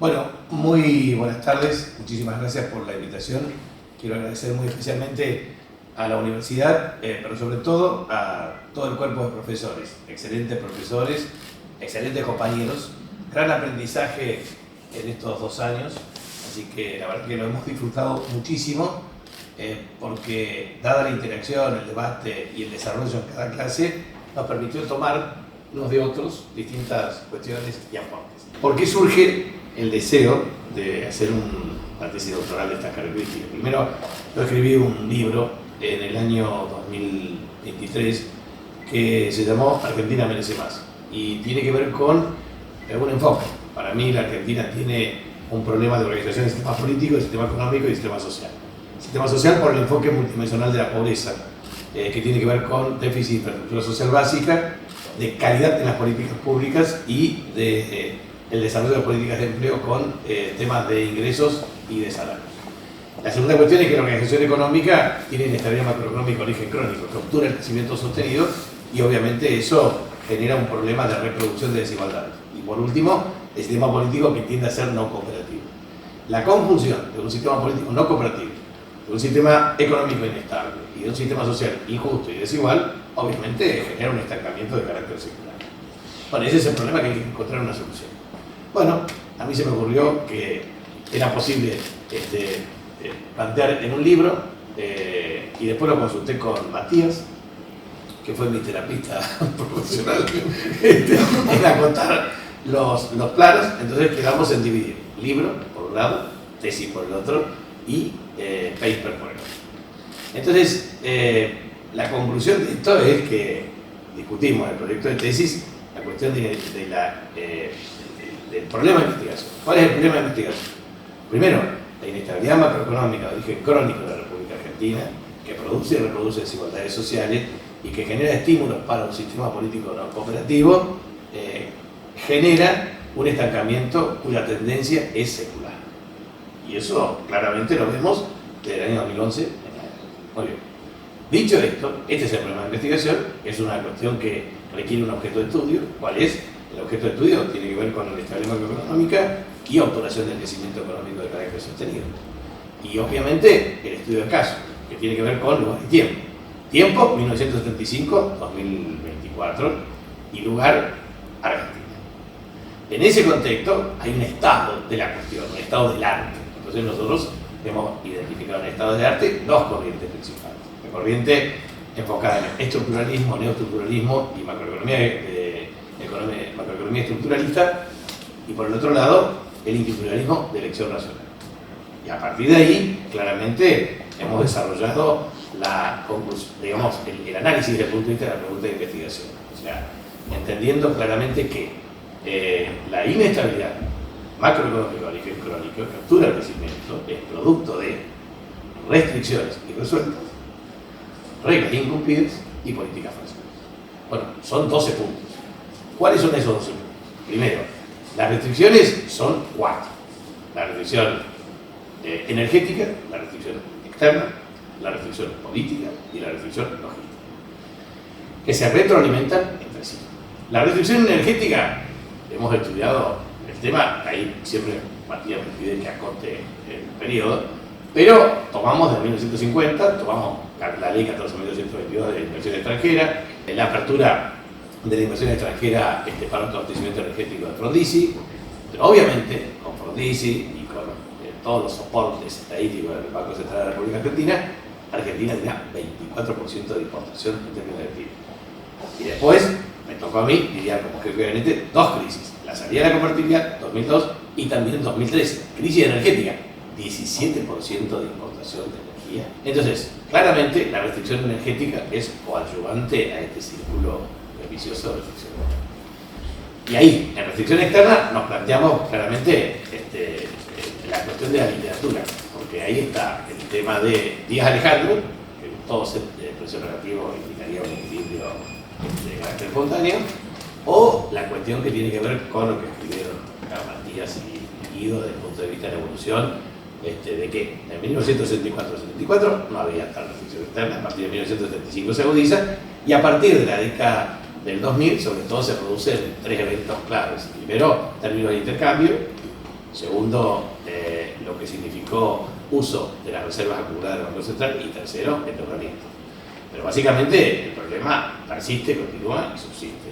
Bueno, muy buenas tardes, muchísimas gracias por la invitación. Quiero agradecer muy especialmente a la universidad, pero sobre todo a todo el cuerpo de profesores, excelentes compañeros, gran aprendizaje en estos 2 años, así que la verdad que lo hemos disfrutado muchísimo, porque dada la interacción, el debate y el desarrollo en cada clase, nos permitió tomar unos de otros distintas cuestiones y aportes. ¿Por qué surge el deseo de hacer una tesis doctoral de estas características? Primero, yo escribí un libro en el año 2023 que se llamó Argentina merece más, y tiene que ver con un enfoque. Para mí la Argentina tiene un problema de organización del sistema político, del sistema económico y del sistema social. Sistema social por el enfoque multidimensional de la pobreza, que tiene que ver con déficit de infraestructura social básica, de calidad en las políticas públicas y de el desarrollo de políticas de empleo con temas de ingresos y de salarios. La segunda cuestión es que la organización económica tiene inestabilidad macroeconómica de origen crónico, que obtura el crecimiento sostenido, y obviamente eso genera un problema de reproducción de desigualdades. Y por último, el sistema político, que tiende a ser no cooperativo. La conjunción de un sistema político no cooperativo, de un sistema económico inestable y de un sistema social injusto y desigual, obviamente genera un estancamiento de carácter secular. Bueno, ese es el problema, que hay que encontrar una solución. Bueno, a mí se me ocurrió que era posible plantear en un libro, y después lo consulté con Matías, que fue mi terapista profesional, en acotar los planos. Entonces quedamos en dividir libro por un lado, tesis por el otro y paper por el otro. Entonces, la conclusión de esto es que discutimos el proyecto de tesis la cuestión del problema de investigación. ¿Cuál es el problema de investigación? Primero, la inestabilidad macroeconómica de origen crónico de la República Argentina, que produce y reproduce desigualdades sociales y que genera estímulos para un sistema político no cooperativo, genera un estancamiento cuya tendencia es secular. Y eso claramente lo vemos desde el año 2011 en adelante. Muy bien. Dicho esto, este es el problema de investigación, es una cuestión que requiere un objeto de estudio. ¿Cuál es? El objeto de estudio tiene que ver con la estabilidad macroeconómica y obturación del crecimiento económico de carácter sostenido. Y obviamente el estudio de caso, que tiene que ver con lugar y tiempo. Tiempo, 1975-2024, y lugar, Argentina. En ese contexto hay un estado de la cuestión, un estado del arte. Entonces nosotros hemos identificado en el estado del arte dos corrientes principales. La corriente enfocada en estructuralismo, neoestructuralismo y macroeconomía estructuralista, y por el otro lado el institucionalismo de elección nacional. Y a partir de ahí, claramente, hemos desarrollado el análisis desde el punto de vista de la pregunta de investigación. O sea, entendiendo claramente que la inestabilidad macroeconómica de origen crónico, que obtura el crecimiento, es producto de restricciones irresueltas, reglas incumplidas y políticas falsas. Bueno, son 12 puntos. ¿Cuáles son esos 12 puntos? Primero, las restricciones son 4. La restricción energética, la restricción externa, la restricción política y la restricción logística, que se retroalimentan entre sí. La restricción energética, hemos estudiado el tema, ahí siempre Matías me pide que acote el periodo, pero tomamos de 1950, tomamos la ley 14.222 de inversión extranjera, la apertura de la inversión extranjera para un abastecimiento energético de Frondizi, pero obviamente con Frondizi y con todos los soportes estadísticos del Banco Central de la República Argentina, Argentina tenía 24% de importación en términos de PIB. Y después me tocó a mí lidiar como jefe de gabinete dos crisis: la salida de la convertibilidad 2002 y también 2013, crisis energética, 17% de importación de energía. Entonces, claramente la restricción energética es coadyuvante a este círculo vicioso de restricción. Y ahí, en restricción externa, nos planteamos claramente la cuestión de la literatura, porque ahí está el tema de Díaz Alejandro, que todo ser de expresión negativo indicaría un equilibrio de carácter espontáneo, o la cuestión que tiene que ver con lo que escribieron Matías y Guido desde el punto de vista de la evolución, de que en 1974 no había tal restricción externa, a partir de 1975 se agudiza, y a partir de la década del 2000, sobre todo, se producen 3 eventos claves. Primero, términos de intercambio, Segundo, lo que significó uso de las reservas acumuladas del Banco Central. Y tercero, endeudamiento. Pero básicamente el problema persiste, continúa y subsiste.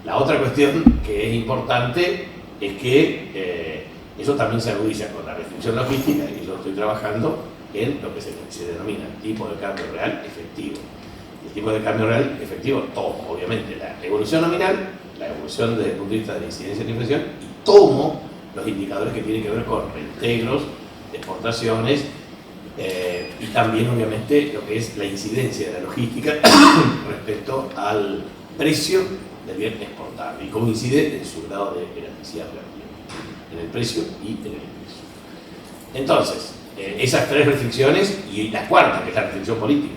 La otra cuestión que es importante es que eso también se agudiza con la restricción logística, y yo estoy trabajando en lo que se denomina tipo de cambio real efectivo. El tipo de cambio real efectivo tomo, obviamente, la evolución nominal, la evolución desde el punto de vista de la incidencia de la inflación, y tomo los indicadores que tienen que ver con reintegros, exportaciones, y también, obviamente, lo que es la incidencia de la logística respecto al precio del bien exportable y cómo incide en su grado de elasticidad relativa, en el precio y en el ingreso. Entonces, esas tres restricciones, y la cuarta, que es la restricción política.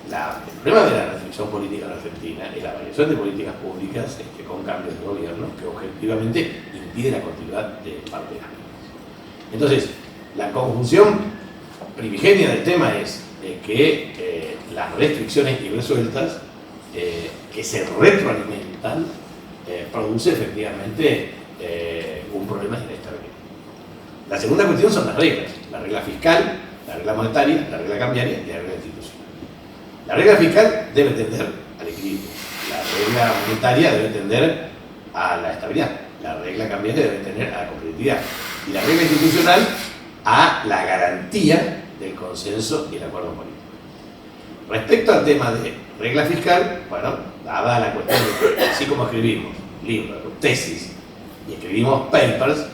El problema de la restricción política en Argentina es la variación de políticas públicas con cambios de gobierno que objetivamente impiden la continuidad de parte de las mismas. Entonces, la conjunción primigenia del tema es que las restricciones irresueltas que se retroalimentan produce efectivamente un problema de inestabilidad. La segunda cuestión son las reglas: la regla fiscal, la regla monetaria, la regla cambiaria y la regla institucional. La regla fiscal debe tender al equilibrio, la regla monetaria debe tender a la estabilidad, la regla cambiaria debe tender a la competitividad, y la regla institucional a la garantía del consenso y el acuerdo político. Respecto al tema de regla fiscal, bueno, dada la cuestión de que así como escribimos libros, tesis, y escribimos papers,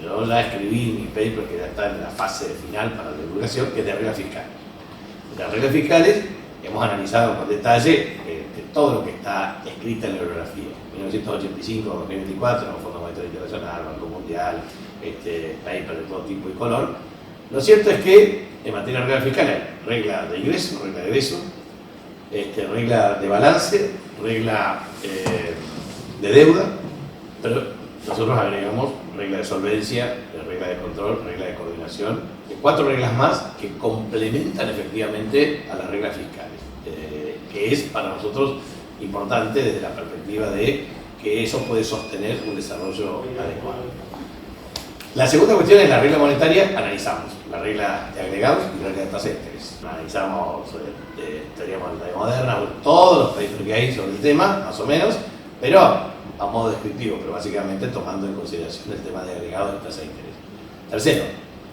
yo ya escribí mi paper que ya está en la fase final para la divulgación, que es de regla fiscal. Las reglas fiscales hemos analizado con detalle todo lo que está escrito en la bibliografía. 1985, 2024, Fondo Monetario Internacional, Banco Mundial, paper de todo tipo y color. Lo cierto es que en materia de regla fiscal hay regla de ingreso, regla de egreso, regla de balance, regla de deuda, pero nosotros agregamos regla de solvencia, regla de control, regla de coordinación, 4 reglas más que complementan efectivamente a las reglas fiscales, que es para nosotros importante desde la perspectiva de que eso puede sostener un desarrollo adecuado. La segunda cuestión es la regla monetaria. Analizamos la regla de agregados y la regla de tasa de interés. Analizamos teoría monetaria moderna, todos los papers que hay sobre el tema, más o menos, pero a modo descriptivo, pero básicamente tomando en consideración el tema de agregados y tasa de interés. Tercero,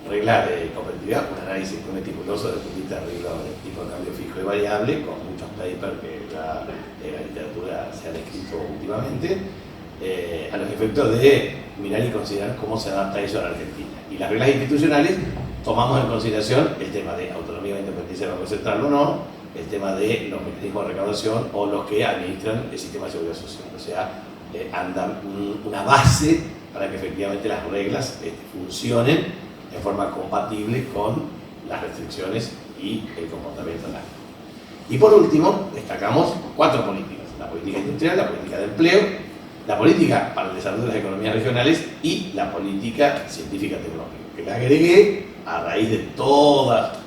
regla de competitividad, un análisis muy meticuloso desde el punto de vista de tipo de cambio fijo y variable, con muchos papers que la literatura se han escrito últimamente, a los efectos de mirar y considerar cómo se adapta eso a la Argentina. Y las reglas institucionales, tomamos en consideración el tema de autonomía e independencia del Banco Central o no, el tema de los mecanismos de recaudación o los que administran el sistema de seguridad social. O sea, andan una base para que efectivamente las reglas funcionen de forma compatible con las restricciones y el comportamiento de la gente. Y por último, destacamos 4 políticas: la política industrial, la política de empleo, la política para el desarrollo de las economías regionales y la política científica tecnológica, que la agregué a raíz de todas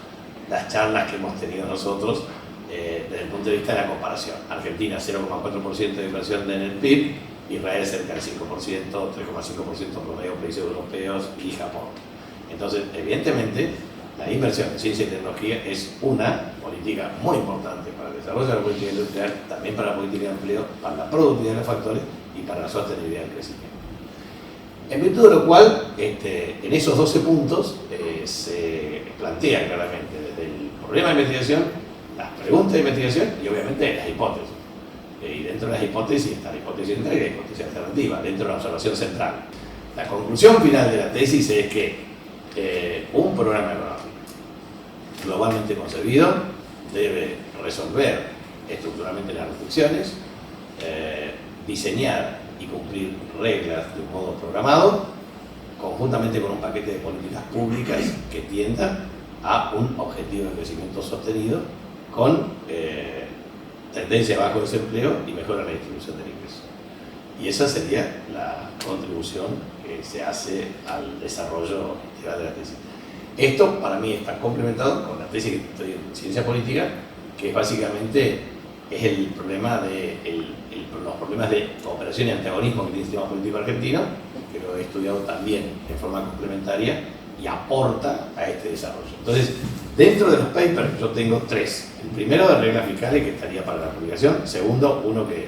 las charlas que hemos tenido nosotros desde el punto de vista de la comparación. Argentina 0,4% de inflación en el PIB, Israel cerca del 5%, 3,5% promedio países europeos y Japón. Entonces, evidentemente, la inversión en ciencia y tecnología es una política muy importante para el desarrollo de la política industrial, también para la política de empleo, para la productividad de los factores y para la sostenibilidad del crecimiento. En virtud de lo cual, en esos 12 puntos se plantea claramente desde el problema de investigación, las preguntas de investigación y obviamente las hipótesis. Y dentro de las hipótesis está la hipótesis central y la hipótesis alternativa, dentro de la observación central. La conclusión final de la tesis es que un programa económico globalmente concebido debe resolver estructuralmente las restricciones, diseñar y cumplir reglas de un modo programado, conjuntamente con un paquete de políticas públicas que tiendan a un objetivo de crecimiento sostenido con tendencia a bajo desempleo y mejora en la distribución del ingreso. Y esa sería la contribución que se hace al desarrollo integral de la tesis. Esto para mí está complementado con la tesis que estoy en ciencia política, que es básicamente es el problema de los problemas de cooperación y antagonismo que tiene el sistema político argentino, que lo he estudiado también de forma complementaria y aporta a este desarrollo. Entonces, dentro de los papers yo tengo 3. El primero de reglas fiscales, que estaría para la publicación. Segundo, uno que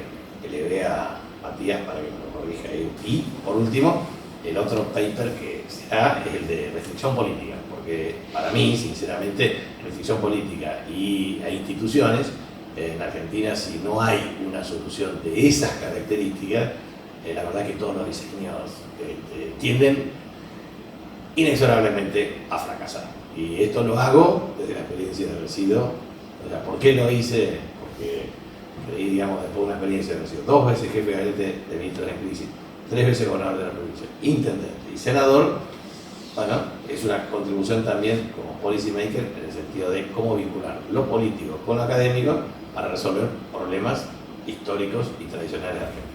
le dé a Matías para que me lo corrija ahí. Y, por último, el otro paper que será es el de restricción política, porque para mí, sinceramente, restricción política y a instituciones, en Argentina, si no hay una solución de esas características, la verdad que todos los diseños tienden inexorablemente a fracasar. Y esto lo hago desde la experiencia de haber sido, o sea, ¿por qué lo hice? Porque creí, digamos, después de una experiencia de haber sido 2 veces jefe de gabinete de ministros en crisis, 3 veces gobernador de la provincia, intendente y senador. Bueno, es una contribución también como policy maker en el sentido de cómo vincular lo político con lo académico para resolver problemas históricos y tradicionales de Argentina.